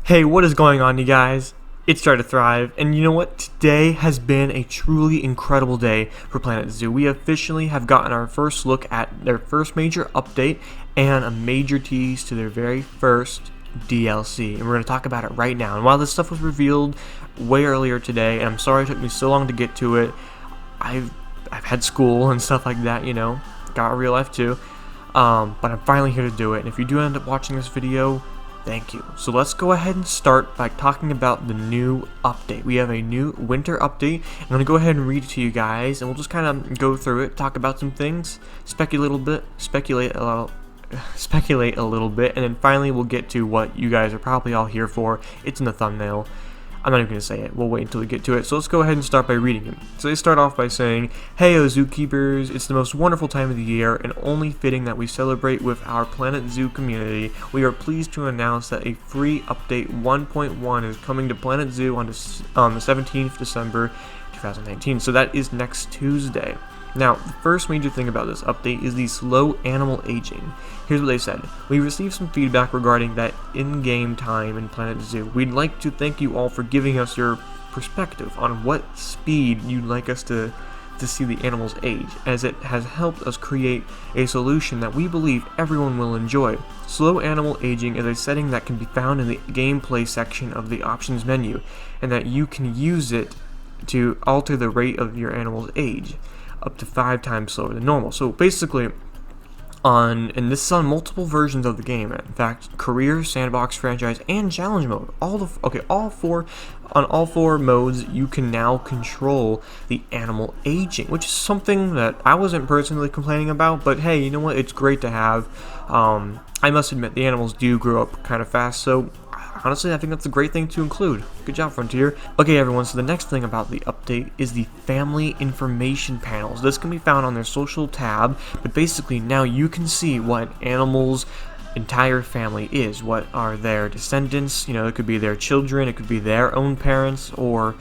Hey, what is going on, you guys? It's Try to Thrive, and you know what? Today has been a truly incredible day for Planet Zoo. We officially have gotten our first look at their first major update and a major tease to their very first DLC, and we're going to talk about it right now. And while this stuff was revealed way earlier today, and I'm sorry it took me so long to get to it, I've had school and stuff like that, you know, got a real life too, but I'm finally here to do it. And if you do end up watching this video, thank you. So let's go ahead and start by talking about the new update. We have a new winter update. I'm going to go ahead and read it to you guys, and we'll just kind of go through it, talk about some things, speculate a little bit, and then finally we'll get to what you guys are probably all here for. It's in the thumbnail. I'm not even going to say it. We'll wait until we get to it. So let's go ahead and start by reading it. So they start off by saying, "Heyo zookeepers, it's the most wonderful time of the year and only fitting that we celebrate with our Planet Zoo community. We are pleased to announce that a free update 1.1 is coming to Planet Zoo on the 17th December 2019. So that is next Tuesday. Now, the first major thing about this update is the slow animal aging. Here's what they said. We received some feedback regarding that in-game time in Planet Zoo. We'd like to thank you all for giving us your perspective on what speed you'd like us to see the animals age, as it has helped us create a solution that we believe everyone will enjoy. Slow animal aging is a setting that can be found in the gameplay section of the options menu, and that you can use it to alter the rate of your animal's age up to 5 times slower than normal." So basically, and this is on multiple versions of the game. In fact, career, sandbox, franchise, and challenge mode. On all four modes, you can now control the animal aging, which is something that I wasn't personally complaining about. But hey, you know what? It's great to have. I must admit, the animals do grow up kind of fast, so honestly, I think that's a great thing to include. Good job, Frontier. Okay, everyone, so the next thing about the update is the family information panels. This can be found on their social tab, but basically now you can see what an animal's entire family is. What are their descendants? You know, it could be their children, it could be their own parents, or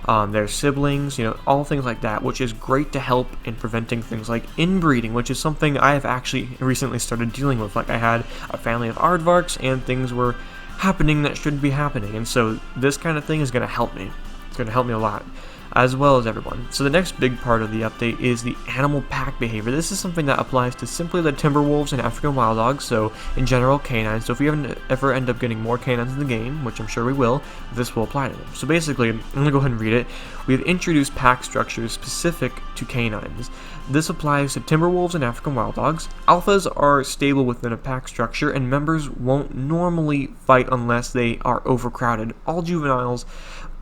their siblings, you know, all things like that, which is great to help in preventing things like inbreeding, which is something I have actually recently started dealing with. Like, I had a family of aardvarks, and things were happening that shouldn't be happening, and so this kind of thing is going to help me. It's going to help me a lot, as well as everyone. So the next big part of the update is the animal pack behavior. This is something that applies to simply the timber wolves and African wild dogs, so in general canines. So if we ever end up getting more canines in the game, which I'm sure we will, this will apply to them. So basically, I'm going to go ahead and read it. We have introduced pack structures specific to canines. This applies to timber wolves and African wild dogs. Alphas are stable within a pack structure, and members won't normally fight unless they are overcrowded. All juveniles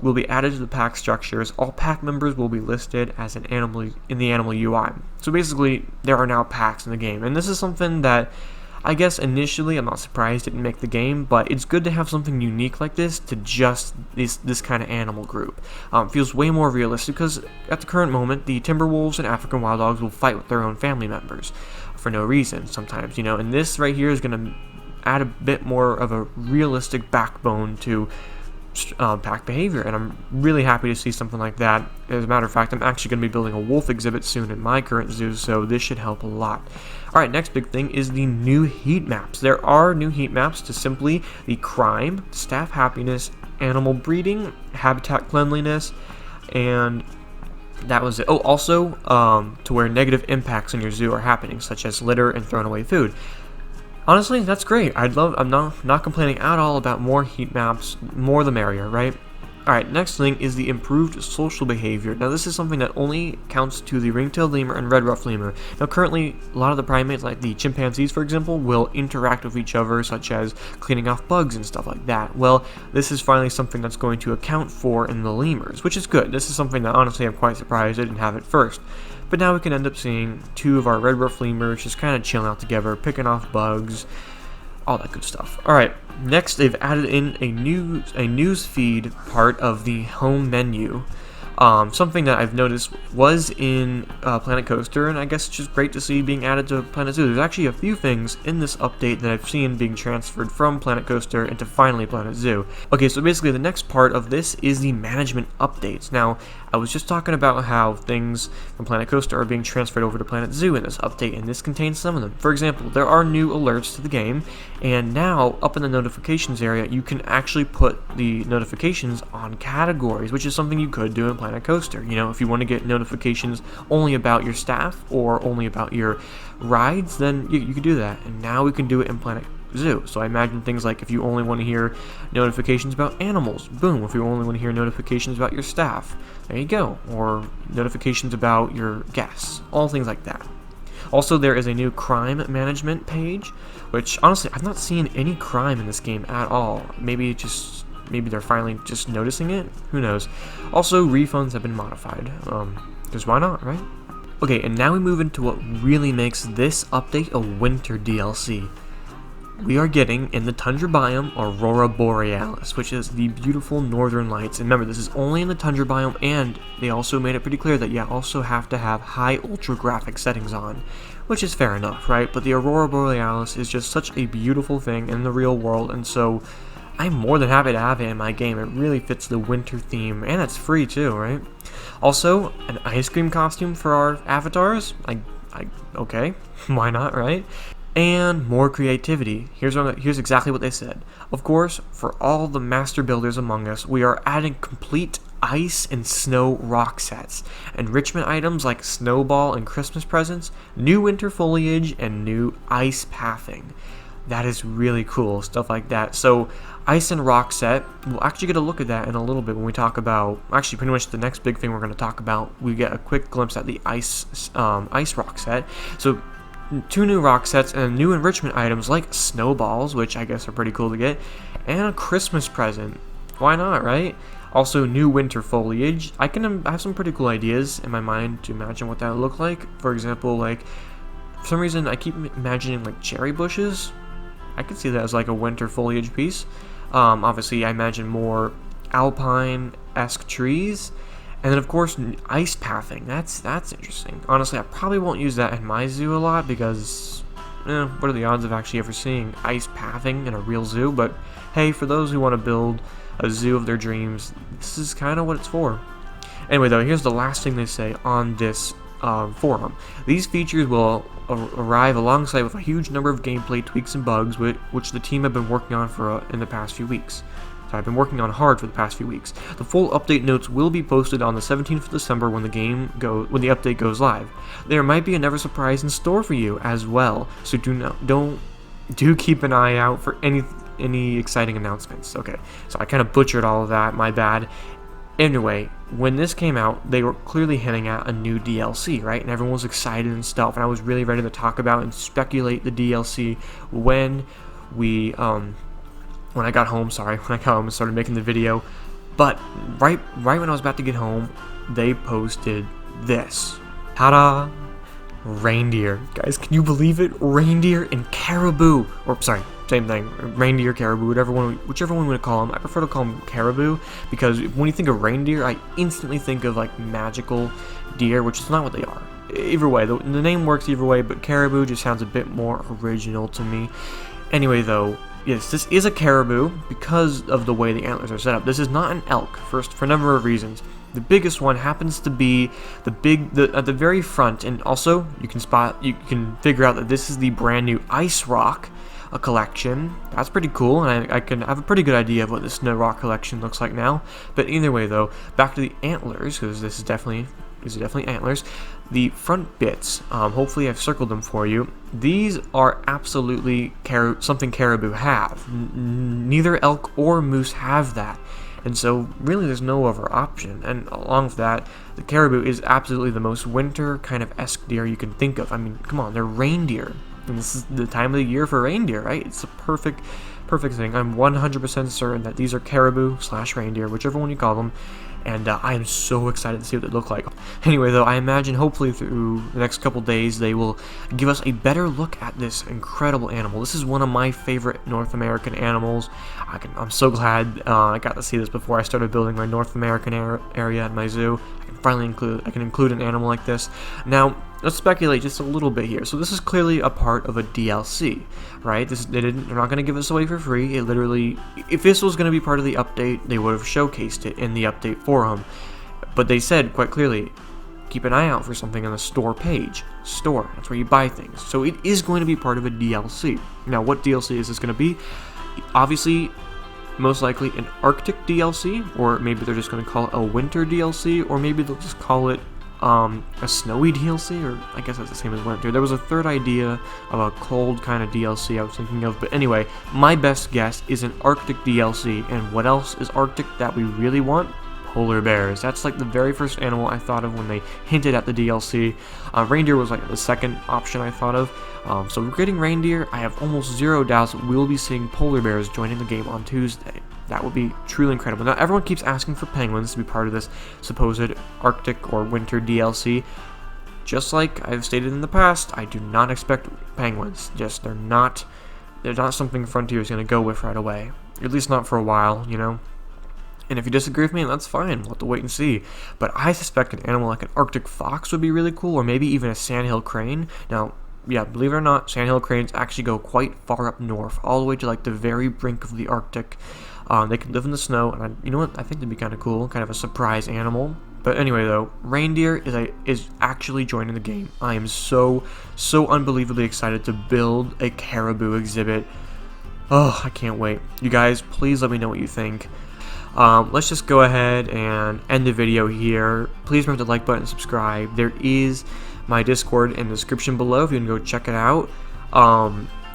will be added to the pack structures. All pack members will be listed as an animal in the animal UI. So basically, there are now packs in the game, and this is something that I guess initially I'm not surprised didn't make the game, but it's good to have something unique like this to just this kind of animal group. Feels way more realistic because at the current moment, the timber wolves and African wild dogs will fight with their own family members for no reason sometimes, you know, and this right here is going to add a bit more of a realistic backbone to pack behavior, and I'm really happy to see something like that. As a matter of fact, I'm actually going to be building a wolf exhibit soon in my current zoo, so this should help a lot. Alright, next big thing is the new heat maps. There are new heat maps to simply the crime, staff happiness, animal breeding, habitat cleanliness, and that was it. Oh, also to where negative impacts in your zoo are happening, such as litter and thrown away food. Honestly, that's great. I'm not complaining at all about more heat maps, more the merrier, right? Alright, next thing is the improved social behavior. Now, this is something that only counts to the ring-tailed lemur and red-ruffed lemur. Now, currently, a lot of the primates, like the chimpanzees, for example, will interact with each other, such as cleaning off bugs and stuff like that. Well, this is finally something that's going to account for in the lemurs, which is good. This is something that, honestly, I'm quite surprised I didn't have it first. But now we can end up seeing 2 of our red-ruffed lemurs just kind of chilling out together, picking off bugs, all that good stuff. Alright, next they've added in a news feed part of the home menu. Something that I've noticed was in Planet Coaster, and I guess it's just great to see being added to Planet Zoo. There's actually a few things in this update that I've seen being transferred from Planet Coaster into finally Planet Zoo. Okay, so basically the next part of this is the management updates. Now, I was just talking about how things from Planet Coaster are being transferred over to Planet Zoo in this update, and this contains some of them. For example, there are new alerts to the game, and now up in the notifications area, you can actually put the notifications on categories, which is something you could do in Planet Coaster. You know, if you want to get notifications only about your staff or only about your rides, then you can do that. And now we can do it in Planet Zoo. So I imagine things like if you only want to hear notifications about animals, boom. If you only want to hear notifications about your staff, there you go. Or notifications about your guests, all things like that. Also, there is a new crime management page, which honestly I've not seen any crime in this game at all. Maybe they're finally just noticing it. Who knows? Also, refunds have been modified. Because why not, right? Okay, and now we move into what really makes this update a winter DLC. We are getting, in the tundra biome, Aurora Borealis, which is the beautiful northern lights. And remember, this is only in the tundra biome, and they also made it pretty clear that you also have to have high ultra graphic settings on, which is fair enough, right? But the Aurora Borealis is just such a beautiful thing in the real world, and so I'm more than happy to have it in my game. It really fits the winter theme, and it's free too, right? Also, an ice cream costume for our avatars. Okay, why not, right? And more creativity. Here's exactly what they said. Of course, for all the master builders among us, we are adding complete ice and snow rock sets, enrichment items like snowball and Christmas presents, new winter foliage, and new ice pathing. That is really cool, stuff like that. So, ice and rock set, we'll actually get a look at that in a little bit when we talk about, actually pretty much the next big thing we're going to talk about. We get a quick glimpse at the ice rock set. So, 2 new rock sets and new enrichment items like snowballs, which I guess are pretty cool to get, and a Christmas present. Why not, right? Also, new winter foliage. I have some pretty cool ideas in my mind to imagine what that would look like. For example, like, for some reason, I keep imagining like cherry bushes. I could see that as like a winter foliage piece. Obviously, I imagine more alpine-esque trees. And then, of course, ice pathing. That's interesting. Honestly, I probably won't use that in my zoo a lot because, what are the odds of actually ever seeing ice pathing in a real zoo? But, hey, for those who want to build a zoo of their dreams, this is kind of what it's for. Anyway, though, here's the last thing they say on this forum. These features will arrive alongside with a huge number of gameplay tweaks and bugs, which the team have been working on in the past few weeks. I've been working on hard for the past few weeks. The full update notes will be posted on the 17th of December when the update goes live. There might be another surprise in store for you as well, so do keep an eye out for any exciting announcements. Okay, so I kind of butchered all of that, my bad. Anyway, when this came out, they were clearly hinting at a new DLC, right? And everyone was excited and stuff, and I was really ready to talk about and speculate the DLC when I got home and started making the video. But right when I was about to get home, they posted this. Ta-da! Reindeer. Guys, can you believe it? Reindeer and Caribou. Or, sorry, same thing. Reindeer, Caribou, whichever one we want to call them. I prefer to call them Caribou because when you think of reindeer, I instantly think of, like, magical deer, which is not what they are. Either way, the name works either way, but Caribou just sounds a bit more original to me. Anyway, though, yes, this is a caribou because of the way the antlers are set up. This is not an elk, for a number of reasons. The biggest one happens to be at the very front, and also you can figure out that this is the brand new Ice Rock collection. That's pretty cool, and I can have a pretty good idea of what the Snow Rock collection looks like now. But either way, though, back to the antlers, because this is definitely antlers. The front bits, hopefully I've circled them for you. These are absolutely something caribou have. Neither elk or moose have that. And so, really, there's no other option. And along with that, the caribou is absolutely the most winter kind of esque deer you can think of. I mean, come on, they're reindeer. And this is the time of the year for reindeer, right? It's a perfect thing. I'm 100% certain that these are caribou/reindeer, whichever one you call them. And I am so excited to see what they look like. Anyway, though, I imagine hopefully through the next couple days they will give us a better look at this incredible animal. This is one of my favorite North American animals. I'm so glad I got to see this before I started building my North American area at my zoo. I can include an animal like this. Now, let's speculate just a little bit here. So this is clearly a part of a DLC, right? They're not going to give this away for free. It literally, if this was going to be part of the update, they would have showcased it in the update forum. But they said quite clearly, keep an eye out for something on the store page. Store, that's where you buy things. So it is going to be part of a DLC. Now, what DLC is this going to be? Obviously, most likely an Arctic DLC, or maybe they're just going to call it a winter DLC, or maybe they'll just call it a snowy DLC, or I guess that's the same as winter. There was a third idea of a cold kind of DLC I was thinking of, but anyway, my best guess is an Arctic DLC, and what else is Arctic that we really want? Polar bears. That's like the very first animal I thought of when they hinted at the DLC. Reindeer was like the second option I thought of. So we're getting reindeer. I have almost zero doubts that we'll be seeing polar bears joining the game on Tuesday. That would be truly incredible. Now, everyone keeps asking for penguins to be part of this supposed Arctic or winter DLC. Just like I've stated in the past, I do not expect penguins. They're not something Frontier is going to go with right away. At least not for a while, you know? And if you disagree with me, that's fine. We'll have to wait and see. But I suspect an animal like an Arctic fox would be really cool, or maybe even a sandhill crane. Now, yeah, believe it or not, sandhill cranes actually go quite far up north, all the way to like the very brink of the Arctic. They can live in the snow, and you know what? I think that'd be kind of cool, kind of a surprise animal. But anyway, though, reindeer is actually joining the game. I am so unbelievably excited to build a caribou exhibit. Oh, I can't wait. You guys, please let me know what you think. Let's just go ahead and end the video here. Please remember to like button and subscribe. There is my Discord in the description below if you can go check it out.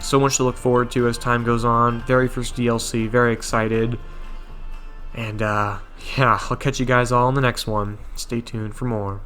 So much to look forward to as time goes on. Very first DLC, very excited. And yeah, I'll catch you guys all in the next one. Stay tuned for more.